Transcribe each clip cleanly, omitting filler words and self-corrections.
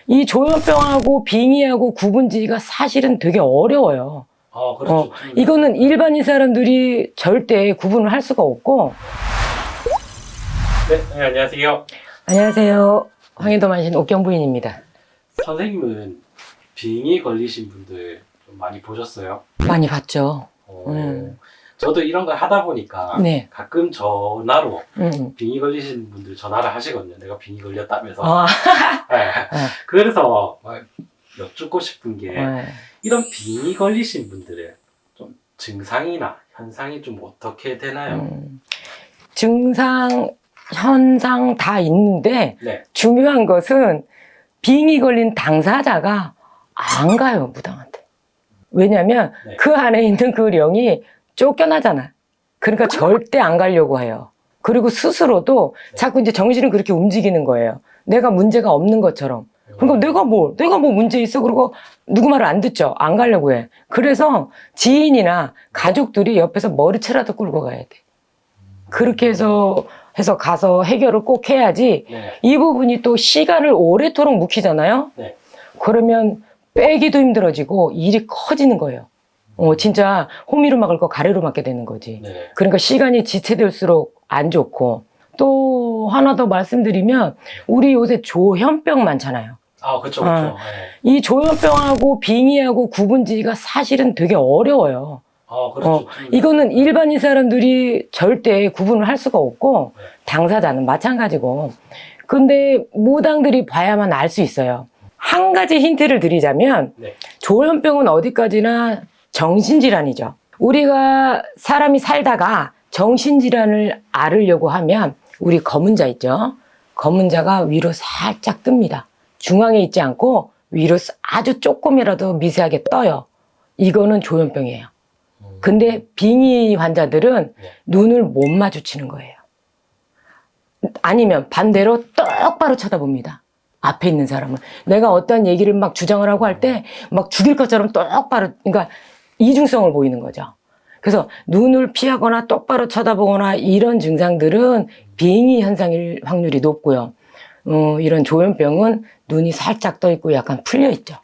이 조현병하고 빙의하고 구분짓기가 사실은 되게 어려워요. 그렇죠. 이거는 일반인 사람들이 절대 구분을 할 수가 없고. 네, 안녕하세요. 안녕하세요. 황해도만신 옥경부인입니다. 선생님은 빙의 걸리신 분들 좀 많이 보셨어요? 많이 봤죠. 저도 이런 걸 하다 보니까 네. 가끔 전화로 빙의 걸리신 분들 전화를 하시거든요. 내가 빙의 걸렸다면서. 네. 그래서 여쭙고 싶은 게 이런 빙의 걸리신 분들의 좀 증상이나 현상이 좀 어떻게 되나요? 증상, 현상 다 있는데 네. 중요한 것은 빙의 걸린 당사자가 안 가요, 무당한테. 왜냐면 네. 그 안에 있는 그 령이 쫓겨나잖아. 그러니까 절대 안 가려고 해요. 그리고 스스로도 자꾸 이제 정신을 그렇게 움직이는 거예요. 내가 문제가 없는 것처럼. 그러니까 내가 뭐 문제 있어? 그러고 누구 말을 안 듣죠. 안 가려고 해. 그래서 지인이나 가족들이 옆에서 머리채라도 끌고 가야 돼. 그렇게 해서 가서 해결을 꼭 해야지. 네. 이 부분이 또 시간을 오래도록 묵히잖아요. 네. 그러면 빼기도 힘들어지고 일이 커지는 거예요. 진짜 호미로 막을 거 가래로 막게 되는 거지. 네. 그러니까 시간이 지체될수록 안 좋고. 또 하나 더 말씀드리면 우리 요새 조현병 많잖아요. 그렇죠. 네. 이 조현병하고 빙의하고 구분짓기가 사실은 되게 어려워요. 그렇죠. 이거는 일반인 사람들이 절대 구분을 할 수가 없고 당사자는 마찬가지고. 근데 무당들이 봐야만 알 수 있어요. 한 가지 힌트를 드리자면 네. 조현병은 어디까지나 정신질환이죠. 우리가 사람이 살다가 정신질환을 앓으려고 하면 우리 검은 자 있죠. 검은 자가 위로 살짝 뜹니다. 중앙에 있지 않고 위로 아주 조금이라도 미세하게 떠요. 이거는 조현병이에요. 근데 빙의 환자들은 눈을 못 마주치는 거예요. 아니면 반대로 똑바로 쳐다봅니다. 앞에 있는 사람을. 내가 어떤 얘기를 막 주장을 하고 할 때 막 죽일 것처럼 똑바로, 그러니까 이중성을 보이는 거죠. 그래서 눈을 피하거나 똑바로 쳐다보거나 이런 증상들은 빙의 현상일 확률이 높고요. 이런 조현병은 눈이 살짝 떠 있고 약간 풀려 있죠.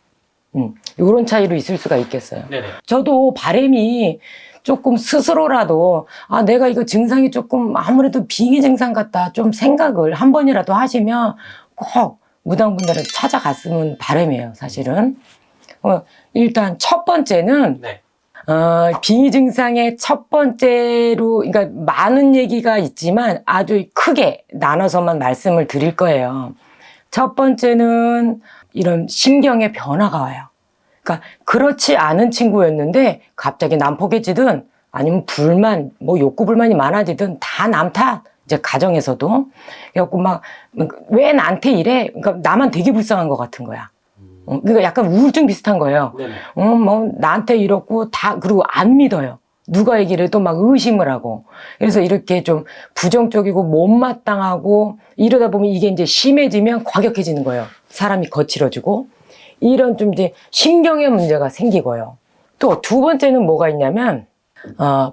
이런 차이로 있을 수가 있겠어요. 네네. 저도 바람이 조금 스스로라도 내가 이거 증상이 조금 아무래도 빙의 증상 같다 좀 생각을 한 번이라도 하시면 꼭 무당분들을 찾아갔으면 바람이에요, 사실은. 일단 첫 번째는 네. 빙의 증상의 첫 번째로, 그러니까 많은 얘기가 있지만 아주 크게 나눠서만 말씀을 드릴 거예요. 첫 번째는 이런 심경의 변화가 와요. 그러니까 그렇지 않은 친구였는데 갑자기 난폭해지든 아니면 불만, 뭐 욕구 불만이 많아지든 다 남 탓. 이제 가정에서도. 그래갖고 막 왜 나한테 이래? 그러니까 나만 되게 불쌍한 것 같은 거야. 그러니까 약간 우울증 비슷한 거예요. 뭐 나한테 이렇고 그리고 안 믿어요. 누가 얘기를 해도 막 의심을 하고. 그래서 이렇게 좀 부정적이고 못마땅하고 이러다 보면 이게 이제 심해지면 과격해지는 거예요. 사람이 거칠어지고. 이런 좀 이제 신경의 문제가 생기고요. 또 두 번째는 뭐가 있냐면,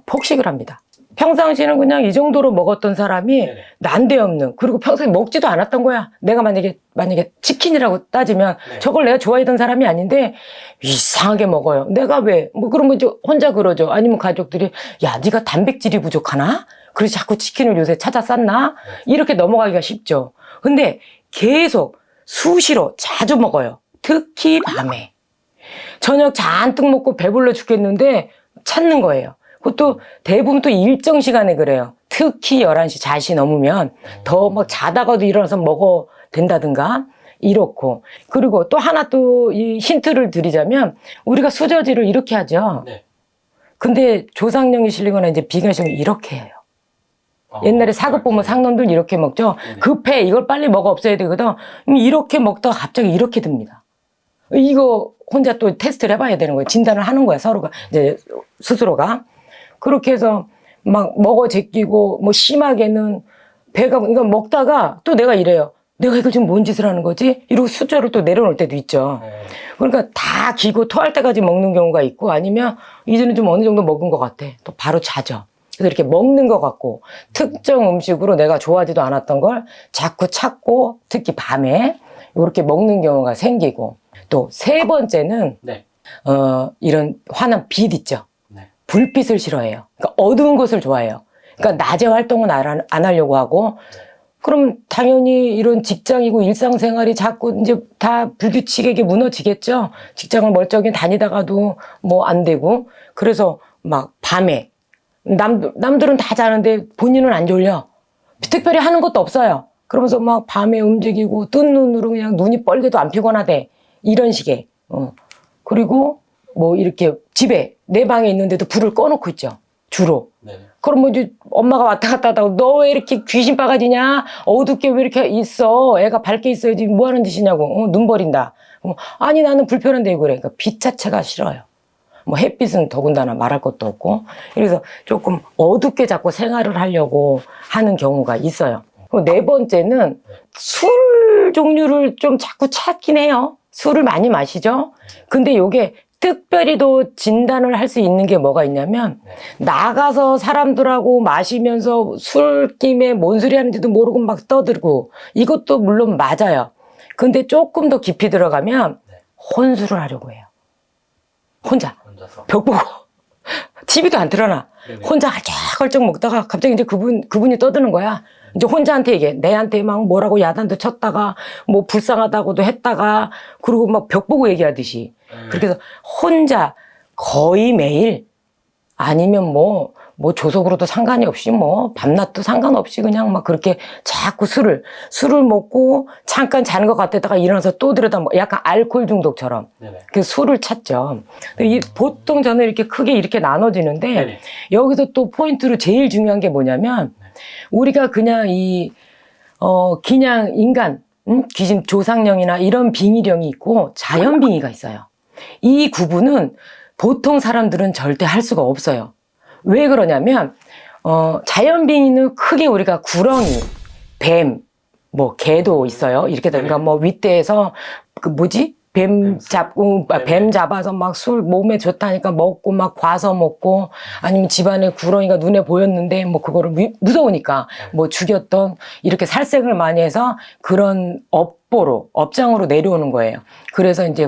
폭식을 합니다. 평상시에는 그냥 이 정도로 먹었던 사람이 난데없는, 그리고 평소에 먹지도 않았던 거야. 내가 만약에 치킨이라고 따지면 저걸 내가 좋아했던 사람이 아닌데 이상하게 먹어요. 내가 왜? 뭐 그러면 이제 혼자 그러죠. 아니면 가족들이 야, 네가 단백질이 부족하나? 그래서 자꾸 치킨을 요새 찾아 쌌나? 이렇게 넘어가기가 쉽죠. 근데 계속 수시로 자주 먹어요. 특히 밤에. 저녁 잔뜩 먹고 배불러 죽겠는데 찾는 거예요. 그것도 대부분 또 일정 시간에 그래요. 특히 11시 자시 넘으면 더 막 자다가도 일어나서 먹어 된다든가 이렇고. 그리고 또 하나 또 이 힌트를 드리자면 우리가 수저질을 이렇게 하죠. 근데 조상령이 실리거나 이제 비가 실리면 이렇게 해요. 옛날에 사극 보면 상놈들 이렇게 먹죠. 급해 이걸 빨리 먹어 없어야 되거든. 이렇게 먹다가 갑자기 이렇게 듭니다. 이거 혼자 또 테스트를 해봐야 되는 거예요. 진단을 하는 거야, 서로가 이제 스스로가. 그렇게 해서 막 먹어 제끼고 뭐 심하게는 배가, 그러니까 먹다가 또 내가 이래요. 내가 이걸 지금 뭔 짓을 하는 거지? 이러고 수저를 또 내려놓을 때도 있죠. 그러니까 다 기고 토할 때까지 먹는 경우가 있고, 아니면 이제는 좀 어느 정도 먹은 것 같아. 또 바로 자죠. 그래서 이렇게 먹는 것 같고, 특정 음식으로 내가 좋아하지도 않았던 걸 자꾸 찾고, 특히 밤에 이렇게 먹는 경우가 생기고, 또 세 번째는 네. 이런 환한 빛 있죠. 네. 불빛을 싫어해요. 그러니까 어두운 것을 좋아해요. 그러니까 낮에 활동은 안 하려고 하고, 그럼 당연히 이런 직장이고 일상생활이 자꾸 이제 다 불규칙하게 무너지겠죠. 직장을 멀쩡히 다니다가도 뭐 안 되고, 그래서 막 밤에 남들은 다 자는데 본인은 안 졸려. 특별히 하는 것도 없어요. 그러면서 막 밤에 움직이고 뜬 눈으로 그냥 눈이 뻘개도 안 피곤하대. 이런 식의. 그리고 뭐 이렇게 집에 내 방에 있는데도 불을 꺼놓고 있죠. 주로. 네. 그럼 뭐 이제 엄마가 왔다 갔다 하다가 너 왜 이렇게 귀신 바가지냐? 어둡게 왜 이렇게 있어? 애가 밝게 있어야지 뭐 하는 짓이냐고. 눈 버린다. 아니 나는 불편한데 그래. 그러니까 빛 자체가 싫어요. 뭐 햇빛은 더군다나 말할 것도 없고. 그래서 조금 어둡게 자꾸 생활을 하려고 하는 경우가 있어요. 네 번째는 술 종류를 좀 자꾸 찾긴 해요. 술을 많이 마시죠. 근데 요게 특별히 더 진단을 할 수 있는 게 뭐가 있냐면, 나가서 사람들하고 마시면서 술김에 뭔 소리 하는지도 모르고 막 떠들고, 이것도 물론 맞아요. 근데 조금 더 깊이 들어가면 혼술을 하려고 해요. 혼자서 벽 보고 TV도 안 틀어놔. 네네. 혼자 헐쩍헐쩍 먹다가 갑자기 이제 그분이 떠드는 거야. 이제 혼자한테 얘기해. 내한테 막 뭐라고 야단도 쳤다가 뭐 불쌍하다고도 했다가, 그리고 막 벽 보고 얘기하듯이. 그렇게 해서 혼자 거의 매일, 아니면 뭐 조석으로도 상관이 없이 뭐 밤낮도 상관없이 그냥 막 그렇게 자꾸 술을 먹고 잠깐 자는 것 같다가 일어나서 또 들여다 약간 알코올 중독처럼 그 술을 찾죠. 보통 저는 이렇게 크게 이렇게 나눠지는데, 네네. 여기서 또 포인트로 제일 중요한 게 뭐냐면, 우리가 그냥 그냥 인간, 귀신 조상령이나 이런 빙의령이 있고 자연빙의가 있어요. 이 구분은 보통 사람들은 절대 할 수가 없어요. 왜 그러냐면, 자연빙의는 크게 우리가 구렁이, 뱀, 뭐 개도 있어요. 이렇게 되니까 뭐 윗대에서 뱀 잡아서 막 술 몸에 좋다니까 먹고 막 과서 먹고, 아니면 집안에 구렁이가 눈에 보였는데 뭐 그거를 무서우니까 뭐 죽였던, 이렇게 살생을 많이 해서 그런 업장으로 내려오는 거예요. 그래서 이제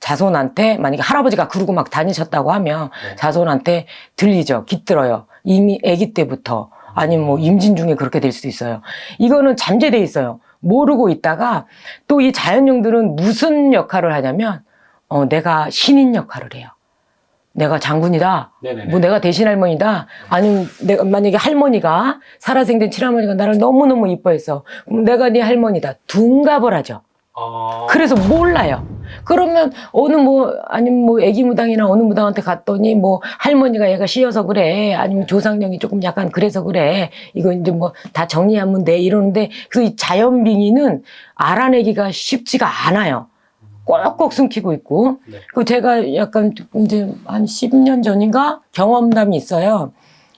자손한테, 만약에 할아버지가 그러고 막 다니셨다고 하면 자손한테 들리죠. 깃들어요. 이미 아기 때부터. 아니면 뭐 임신 중에 그렇게 될 수도 있어요. 이거는 잠재돼 있어요. 모르고 있다가, 또 이 자연령들은 무슨 역할을 하냐면, 내가 신인 역할을 해요. 내가 장군이다. 네네네. 뭐 내가 대신 할머니다. 아니면 내가 만약에 할머니가, 살아생전 친할머니가 나를 너무너무 이뻐했어. 그럼 내가 네 할머니다. 둔갑을 하죠. 그래서 몰라요. 그러면 아니면 뭐 애기 무당이나 어느 무당한테 갔더니 뭐 할머니가 얘가 쉬어서 그래. 아니면 조상령이 조금 약간 그래서 그래. 이거 이제 뭐 다 정리하면 돼. 이러는데, 그래서 이 자연빙의는 알아내기가 쉽지가 않아요. 꼭꼭 숨기고 있고. 네. 그 제가 약간 이제 한 10년 전인가 경험담이 있어요.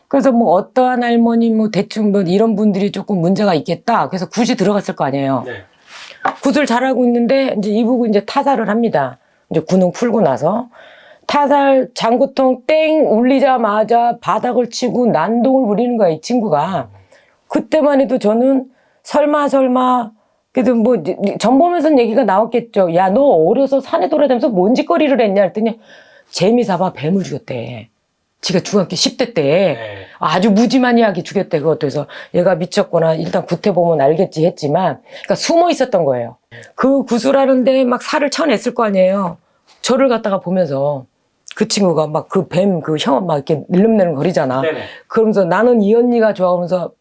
그래서 뭐 어떠한 할머니 뭐 대충 뭐 이런 분들이 조금 문제가 있겠다. 그래서 굿이 들어갔을 거 아니에요. 네. 굿을 잘하고 있는데 이제 이보고 이제 타살을 합니다. 이제 군웅 풀고 나서 타살 장구통 땡 울리자마자 바닥을 치고 난동을 부리는 거야, 이 친구가. 그때만 해도 저는 설마 그래도 뭐 전보면서 얘기가 나왔겠죠. 야, 너 어려서 산에 돌아다니면서 뭔 짓거리를 했냐 했더니 재미삼아 뱀을 죽였대. 지가 중학교 10대 때 아주 무지마니하게 죽였대. 그것도 해서 얘가 미쳤거나 일단 구태보면 알겠지 했지만, 그러니까 숨어 있었던 거예요. 그 구슬하는데 막 살을 쳐냈을 거 아니에요. 저를 갖다가 보면서 그 친구가 막 그 뱀 그 혀 막 이렇게 늘름내름 거리잖아. 네네. 그러면서 나는 이 언니가 좋아하면서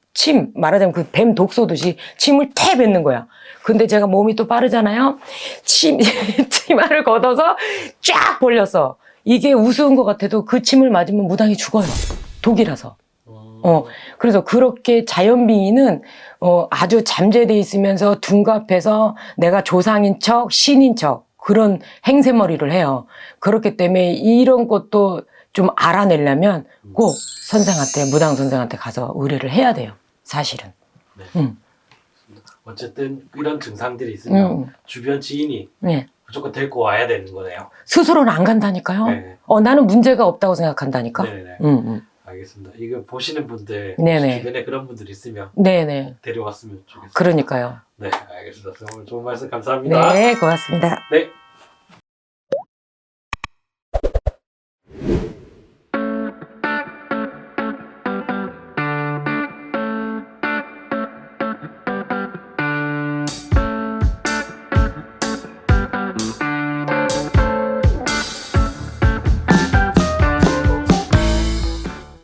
말하자면 그 뱀 독 쏘듯이 침을 태 뱉는 거야. 근데 제가 몸이 또 빠르잖아요. 치마를 걷어서 쫙 벌렸어. 이게 우스운 것 같아도 그 침을 맞으면 무당이 죽어요. 독이라서. 그래서 그렇게 자연빙의는 아주 잠재돼 있으면서 둔갑해서 내가 조상인 척, 신인 척 그런 행세머리를 해요. 그렇기 때문에 이런 것도 좀 알아내려면 꼭 선생한테, 무당 선생한테 가서 의뢰를 해야 돼요. 사실은. 네. 어쨌든 이런 증상들이 있으면 주변 지인이 무조건 데리고 와야 되는 거네요. 스스로는 안 간다니까요. 나는 문제가 없다고 생각한다니까. 알겠습니다. 이거 보시는 분들 네네. 주변에 그런 분들 있으면 네네. 데려왔으면 좋겠습니다. 그러니까요. 네, 알겠습니다. 오늘 좋은 말씀 감사합니다. 네, 고맙습니다. 네.